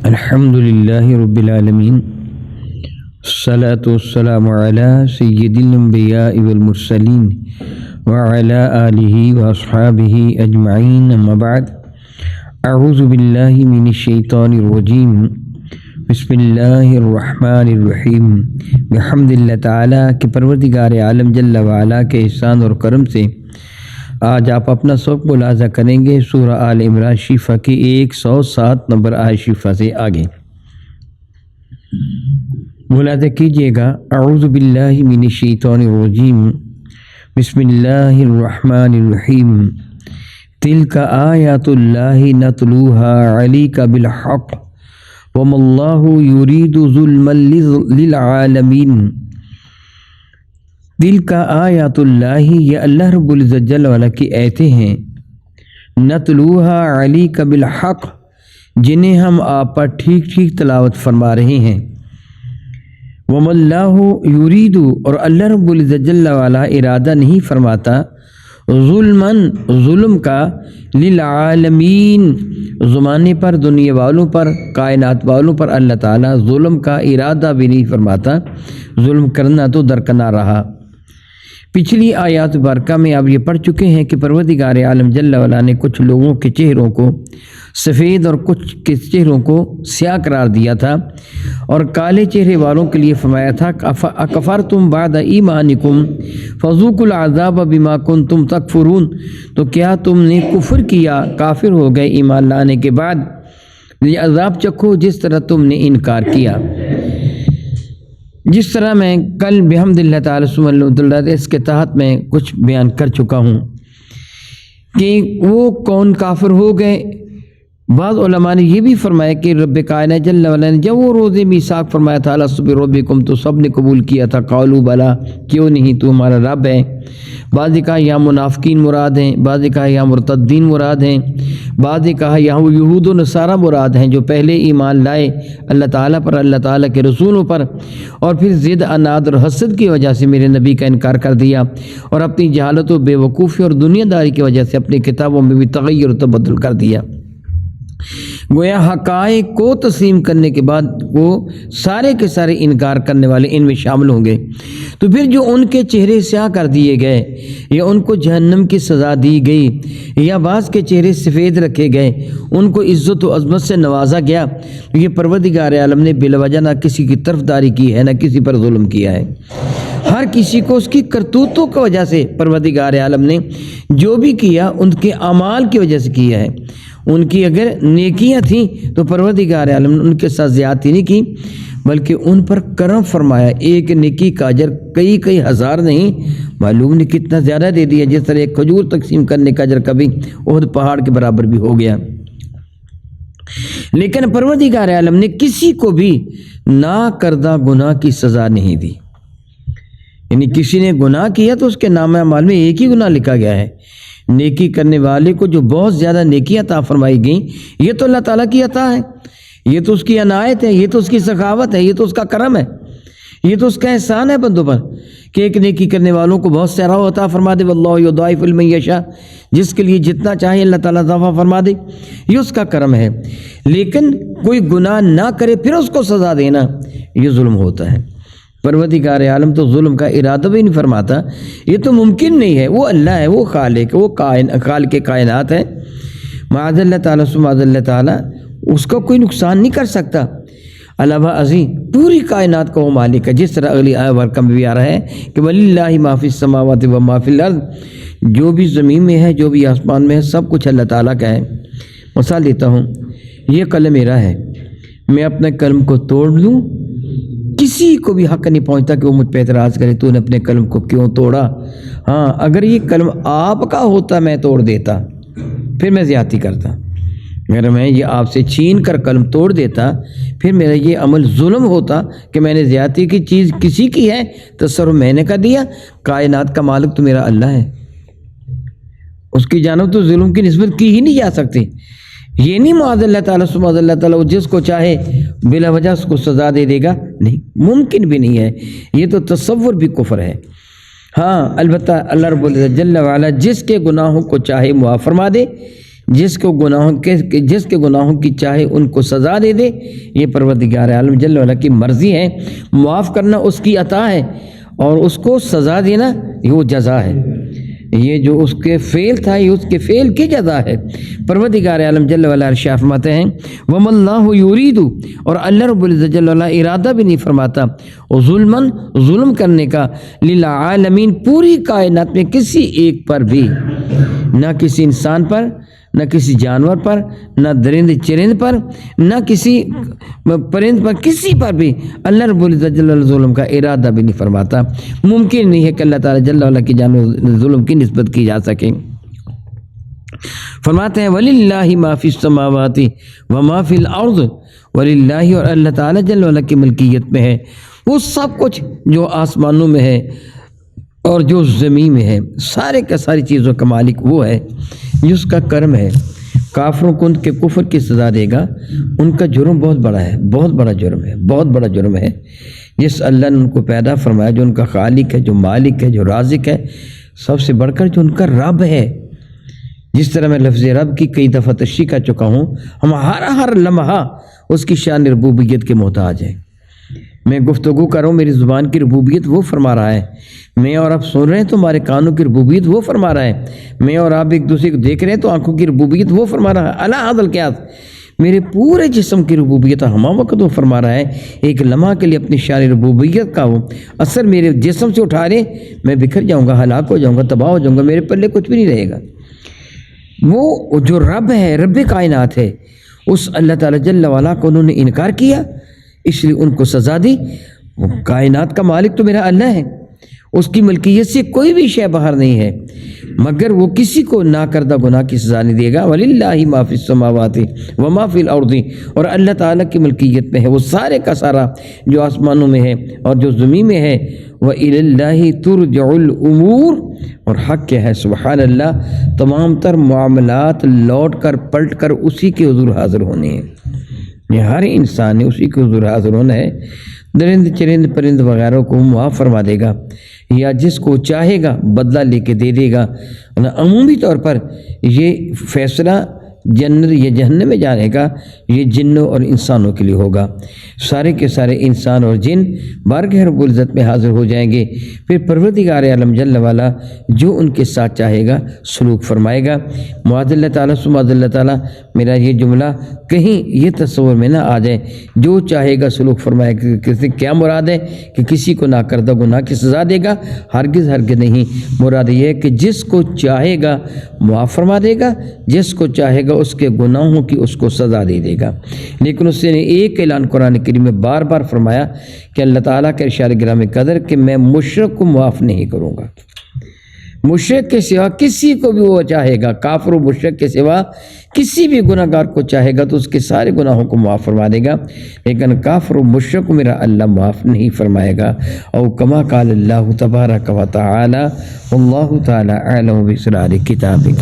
الحمد للہ رب العالمین الصلاة والسلام علی سید الانبیاء والمرسلین وعلی آلہ واصحابہ اجمعین اما بعد اعوذ باللہ من الشیطان الرجیم بسم اللہ الرحمن الرحیم بحمد اللہ تعالیٰ کہ پروردگار عالم جل وعلا کے احسان اور کرم سے آج آپ اپنا سبق ملاحظہ کریں گے سورہ آل عمران شفا کی 107 نمبر آیت شفا سے آگے ملاحظہ کیجئے گا۔ اعوذ باللہ من الشیطان الرجیم بسم اللہ الرحمن الرحیم تلک آیات اللہ نتلوها علیک بالحق وما اللہ یرید ظلما للعالمین۔ دل کا آیات اللہ، یہ اللہ رب العزت جل وعلا کی آیتیں ہیں، نتلوہا علیک بالحق، جنہیں ہم آپ پر ٹھیک ٹھیک تلاوت فرما رہے ہیں۔ وما اللہ یرید، اور اللہ رب العزت جل وعلا ارادہ نہیں فرماتا ظلماً، ظلم کا، للعالمین، زمانے پر، دنیا والوں پر، کائنات والوں پر اللہ تعالیٰ ظلم کا ارادہ بھی نہیں فرماتا، ظلم کرنا تو درکنار رہا۔ پچھلی آیات برکہ میں آپ یہ پڑھ چکے ہیں کہ پروردگار عالم جل وعلا نے کچھ لوگوں کے چہروں کو سفید اور کچھ کے چہروں کو سیاہ قرار دیا تھا، اور کالے چہرے والوں کے لیے فرمایا تھا اکفرتم بعد ایمانکم فذوقوا العذاب بما کنتم تکفرون، تو کیا تم نے کفر کیا، کافر ہو گئے ایمان لانے کے بعد، یہ عذاب چکھو جس طرح تم نے انکار کیا۔ جس طرح میں کل بحمد اللہ تعالیٰ سبحانہ اس کے تحت میں کچھ بیان کر چکا ہوں کہ وہ کون کافر ہو گئے۔ بعض علماء نے یہ بھی فرمایا کہ رب کائنات جل وعلا نے جب وہ روز میثاق فرمایا تھا الست بربکم، تو سب نے قبول کیا تھا، قالوا بلا، کیوں نہیں، تو ہمارا رب ہے۔ بعض نے کہا یہاں منافقین مراد ہیں، بعض نے کہا یہاں مرتدین مراد ہیں، بعض نے کہا یہاں وہ یہود و نصارہ مراد ہیں جو پہلے ایمان لائے اللہ تعالیٰ پر، اللہ تعالیٰ کے رسولوں پر، اور پھر ضد، عناد اور حسد کی وجہ سے میرے نبی کا انکار کر دیا، اور اپنی جہالت و بے وقوفی اور دنیا داری کی وجہ سے اپنی کتابوں میں بھی تغیر و تبدل کر دیا۔ گویا حقائق کو تسلیم کرنے کے بعد وہ سارے کے سارے انکار کرنے والے ان میں شامل ہوں گے۔ تو پھر جو ان کے چہرے سیاہ کر دیے گئے، یا ان کو جہنم کی سزا دی گئی، یا بعض کے چہرے سفید رکھے گئے، ان کو عزت و عظمت سے نوازا گیا، تو یہ پروردگار عالم نے بلا وجہ نہ کسی کی طرفداری کی ہے، نہ کسی پر ظلم کیا ہے۔ ہر کسی کو اس کی کرتوتوں کی وجہ سے پروردگار عالم نے جو بھی کیا ان کے اعمال کی وجہ سے کیا ہے۔ ان کی اگر نیکیاں تھیں تو پروردگار عالم نے ان کے ساتھ زیادتی نہیں کی، بلکہ ان پر کرم فرمایا۔ ایک نیکی کا اجر کئی ہزار نہیں، معلوم نہیں کتنا زیادہ دے دیا، جس طرح ایک کھجور تقسیم کرنے کا اجر کبھی احد پہاڑ کے برابر بھی ہو گیا۔ لیکن پروردگار عالم نے کسی کو بھی ناکردہ گناہ کی سزا نہیں دی، یعنی کسی نے گناہ کیا تو اس کے نام اعمال میں ایک ہی گناہ لکھا گیا ہے۔ نیکی کرنے والے کو جو بہت زیادہ نیکیاں عطا فرمائی گئیں، یہ تو اللہ تعالیٰ کی عطا ہے، یہ تو اس کی عنایت ہے، یہ تو اس کی سخاوت ہے، یہ تو اس کا کرم ہے، یہ تو اس کا احسان ہے بندوں پر کہ ایک نیکی کرنے والوں کو بہت سارا عطا فرما دے۔ واللہ یضاعف لمن یشاء، جس کے لیے جتنا چاہے اللہ تعالیٰ اضافہ فرما دے، یہ اس کا کرم ہے۔ لیکن کوئی گناہ نہ کرے پھر اس کو سزا دینا، یہ ظلم ہوتا ہے۔ پروردگار عالم تو ظلم کا ارادہ بھی نہیں فرماتا، یہ تو ممکن نہیں ہے۔ وہ اللہ ہے، وہ خالق، وہ خالق کائنات ہے، معاذ اللہ تعالیٰ معاذ اللہ تعالیٰ، اس کا کوئی نقصان نہیں کر سکتا۔ علاوہ ازیں پوری کائنات کا وہ مالک ہے، جس طرح اگلی آیت ورقہ میں بھی آ رہا ہے کہ وَلِلَّهِ مَا فِي السَّمَاوَاتِ وَمَا فِي الْأَرْضِ، جو بھی زمین میں ہے، جو بھی آسمان میں ہے، سب کچھ اللہ تعالیٰ کا ہے۔ مثال دیتا ہوں، یہ قلم میرا ہے، میں اپنے قلم کو توڑ لوں، کسی کو بھی حق نہیں پہنچتا کہ وہ مجھ پہ اعتراض کرے تو نے اپنے قلم کو کیوں توڑا۔ ہاں، اگر یہ قلم آپ کا ہوتا میں توڑ دیتا، پھر میں زیادتی کرتا۔ اگر میں یہ آپ سے چھین کر قلم توڑ دیتا، پھر میرا یہ عمل ظلم ہوتا کہ میں نے زیادتی کی چیز کسی کی ہے، تصرف میں نے کر دیا۔ کائنات کا مالک تو میرا اللہ ہے، اس کی جانب تو ظلم کی نسبت کی ہی نہیں جا سکتی۔ یہ نہیں معاذ اللہ تعالیٰ سبحانہ اللہ تعالیٰ جس کو چاہے بلا وجہ اس کو سزا دے دے گا، نہیں، ممکن بھی نہیں ہے، یہ تو تصور بھی کفر ہے۔ ہاں البتہ اللہ رب العزت جل وعلا جس کے گناہوں کو چاہے معاف فرما دے، جس کے گناہوں کی چاہے ان کو سزا دے دے، یہ پروردگار عالم جل وعلا کی مرضی ہے۔ معاف کرنا اس کی عطا ہے اور اس کو سزا دینا یہ وہ جزا ہے، یہ جو اس کے فعل تھا یہ اس کے فعل کی جزا ہے۔ پروردگار عالم جل وعلا ارشاد فرماتے ہیں وَمَا اللَّهُ يُرِيدُ، اور اللہ رب العزت جل وعلا ارادہ بھی نہیں فرماتا ظلم کرنے کا، للعالمین پوری کائنات میں کسی ایک پر بھی، نہ کسی انسان پر، نہ کسی جانور پر، نہ درند چرند پر، نہ کسی پرند پر، کسی پر بھی اللہ رب العزت جل وعلا ظلم کا ارادہ بھی نہیں فرماتا۔ ممکن نہیں ہے کہ اللہ تعالیٰ جل وعلا کی جانب ظلم کی نسبت کی جا سکے۔ فرماتے ہیں وَلِلَّهِ مَا فِي السَّمَاوَاتِ وَمَا فِي الْأَرْضِ، وَلِلَّهِ، اور اللہ تعالیٰ جل وعلا کی ملکیت میں ہے وہ سب کچھ جو آسمانوں میں ہے اور جو زمین میں ہے، سارے کا ساری چیزوں کا مالک وہ ہے جس کا کرم ہے۔ کافروں کو ان کے کفر کی سزا دے گا، ان کا جرم بہت بڑا ہے، بہت بڑا جرم ہے، بہت بڑا جرم ہے۔ جس اللہ نے ان کو پیدا فرمایا، جو ان کا خالق ہے، جو مالک ہے، جو رازق ہے، سب سے بڑھ کر جو ان کا رب ہے۔ جس طرح میں لفظ رب کی کئی دفعہ تشریح کر چکا ہوں، ہم ہر لمحہ اس کی شان ربوبیت کے محتاج ہیں۔ میں گفتگو کر رہا ہوں، میری زبان کی ربوبیت وہ فرما رہا ہے، میں اور آپ سن رہے ہیں تو ہمارے کانوں کی ربوبیت وہ فرما رہا ہے، میں اور آپ ایک دوسرے کو دیکھ رہے ہیں تو آنکھوں کی ربوبیت وہ فرما رہا ہے۔ اللہ عدل کیا، میرے پورے جسم کی ربوبیت ہما وقت وہ فرما رہا ہے۔ ایک لمحہ کے لیے اپنی شان ربوبیت کا وہ اثر میرے جسم سے اٹھا رہے، میں بکھر جاؤں گا، ہلاک ہو جاؤں گا، تباہ ہو جاؤں گا، میرے پلے کچھ بھی نہیں رہے گا۔ وہ جو رب ہے، رب کائنات ہے، اس اللہ تعالیٰ جل وعلا کو انہوں نے انکار کیا، اس لیے ان کو سزا دی۔ وہ کائنات کا مالک تو میرا اللہ ہے، اس کی ملکیت سے کوئی بھی شے باہر نہیں ہے، مگر وہ کسی کو ناکردہ گناہ کی سزا نہیں دے گا۔ وَلِلَّهِ مَا فِي السَّمَاوَاتِ وَمَا فِي الْأَرْضِ، اور اللہ تعالیٰ کی ملکیت میں ہے وہ سارے کا سارا جو آسمانوں میں ہے اور جو زمین میں ہے۔ وَإِلَى اللَّهِ تُرْجَعُ الْأُمُورُ، اور حق کیا ہے، سبحان اللہ، تمام تر معاملات لوٹ کر پلٹ کر اسی کے حضور حاضر ہونے ہیں۔ یہ ہر انسان نے اسی کے حضور حاضر ہونا ہے۔ درند چرند پرند وغیرہ کو معاف فرما دے گا، یا جس کو چاہے گا بدلہ لے کے دے دے گا۔ عمومی طور پر یہ فیصلہ جنت یا جہنم میں جانے کا یہ جنوں اور انسانوں کے لیے ہوگا۔ سارے کے سارے انسان اور جن بارگاہ رب العزت میں حاضر ہو جائیں گے، پھر پروردگار عالم جل وعلا جو ان کے ساتھ چاہے گا سلوک فرمائے گا۔ معاذ اللہ تعالیٰ سمعاذ اللہ تعالیٰ میرا یہ جملہ کہیں یہ تصور میں نہ آ جائے، جو چاہے گا سلوک فرمائے گا، کسی کیا مراد ہے کہ کسی کو ناکردہ گناہ کی سزا دے گا؟ ہرگز نہیں، مراد یہ ہے کہ جس کو چاہے گا معاف فرما دے گا، جس کو چاہے گا اس کے گناہوں کی اس کو سزا دے دے گا۔ لیکن اس نے ایک اعلان قرآن کریم میں بار بار فرمایا کہ اللہ تعالیٰ کا ارشاد گرامی قدر کہ میں مشرک کو معاف نہیں کروں گا۔ مشرک کے سوا کسی کو بھی وہ چاہے گا، کافر و مشرک کے سوا کسی بھی گناہ گار کو چاہے گا تو اس کے سارے گناہوں کو معاف فرما دے گا، لیکن کافر و مشرک کو میرا اللہ معاف نہیں فرمائے گا۔ او کما قال اللہ تبارک و تعالی، واللہ تعالی اعلم باسرار کتابہ۔